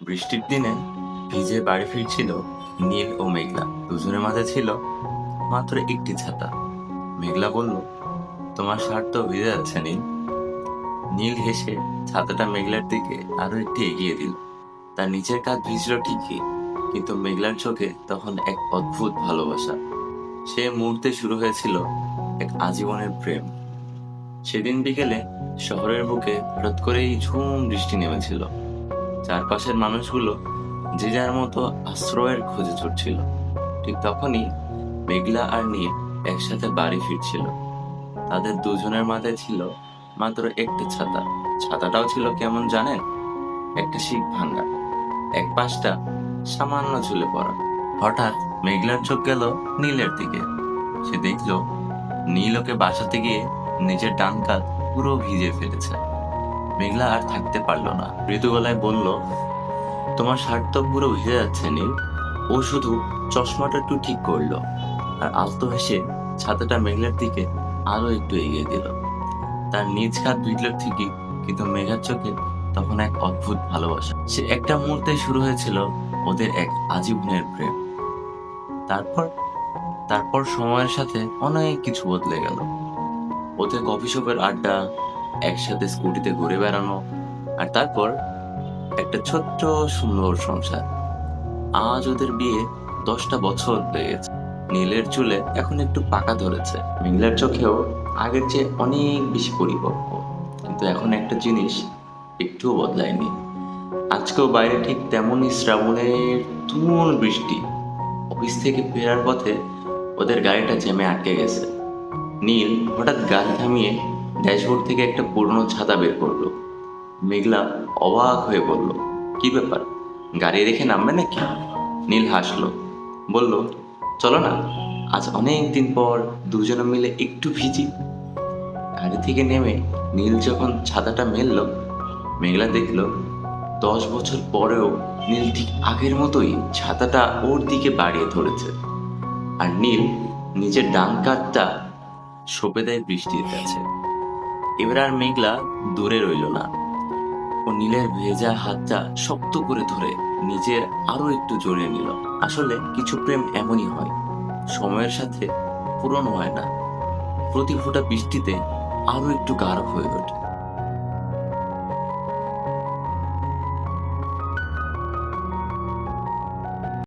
বৃষ্টির দিনে ভিজে বাড়ি ফিরছিল নীল ও মেঘলা। দুজনের মাঝে ছিল মাত্র একটি ছাতা। মেঘলা বলল, তোমার শার্ট তো ভিজে যাচ্ছে নীল। নীল হেসে ছাতাটা মেঘলার দিকে আরো একটু এগিয়ে দিল। তার নিচের কাঁধ ভিজল ঠিকই, কিন্তু মেঘলার চোখে তখন এক অদ্ভুত ভালোবাসা। সে মুহূর্তে শুরু হয়েছিল এক আজীবনের প্রেম। সেদিন বিকেলে শহরের বুকে হঠাৎ করেই ঝুম বৃষ্টি নেমেছিল। চারপাশের মানুষগুলো যে যার মতো আশ্রয়ের খোঁজে ছুটছিল। ঠিক তখনই মেঘলা আর নীল একসাথে বাড়ি ফিরছিল। তাদের দুজনের মাথায় ছিল মাত্র একটা ছাতা। ছাতাটাও ছিল কেমন জানেন? একটা শিক ভাঙা, এক পাশটা সামান্য ঝুলে পড়া। হঠাৎ মেঘলার চোখ গেল নীলের দিকে। সে দেখলো নীল ওকে বাঁচাতে গিয়ে নিজের ডান কাঁধ পুরো ভিজে ফেলেছে। মেঘলা আর থাকতে পারলো না, মৃদু গলায় বলল, তোমার শার্ট তো পুরো ভিজে যাচ্ছে নীল। ও শুধু চশমাটা একটু ঠিক করলো আর আলতো হেসে ছাতাটা মেঘলার দিকে আরো একটু এগিয়ে দিল। তার নিজ কাঁধ ভিজল ঠিকই, কিন্তু মেঘার চোখে তখন এক অদ্ভুত ভালোবাসা। সে একটা মুহূর্তে শুরু হয়েছিল ওদের এক আজীবনের প্রেম। তারপর তারপর সময়ের সাথে অনেক কিছু বদলে গেল। ওদের কফি শপের আড্ডা, একসাথে স্কুটিতে ঘুরে বেড়ানো, আর তারপর একটা ছোট্ট সুন্দর সংসার। আজ ওদের বিয়ে 10টা বছর হয়ে গেছে। নীলের চুলে এখন একটু পাকা ধরেছে, মেঘলার চোখেও আগের চেয়ে অনেক বেশি পরিপক্ক। কিন্তু এখন একটা জিনিস একটুও বদলায়নি। আজকেও বাইরে ঠিক তেমনই শ্রাবণের তুমুল বৃষ্টি। অফিস থেকে ফেরার পথে ওদের গাড়িটা জ্যামে আটকে গেছে। নীল হঠাৎ গাড়ি থামিয়ে ড্যাশবোর্ড থেকে একটা পুরনো ছাতা বের করলো। মেঘলা অবাক হয়ে বলল, কি ব্যাপার, গাড়ি রেখে নামবে নাকি? নীল হাসলো, বলল, চলো না, আজ অনেক দিন পর দুজনে মিলে একটু ভিজি। গাড়ি থেকে নেমে নীল যখন ছাতাটা মেলল, মেঘলা দেখলো 10 বছর পরেও নীল ঠিক আগের মতোই ছাতাটা ওর দিকে বাড়িয়ে ধরেছে। আর নীল নিজের ডান কাঁধটা সঁপে দেয় বৃষ্টির কাছে। এবার আর মেঘলা দূরে রইল না। ও নীলের ভেজা হাতটা শক্ত করে ধরে নিজের আরো একটু জড়িয়ে নিল। আসলে কিছু প্রেম এমনই হয়, সময়ের সাথে পূরণ হয় না, প্রতি ফোঁটা বৃষ্টিতে আরো একটু গাঢ় হয়ে ওঠে।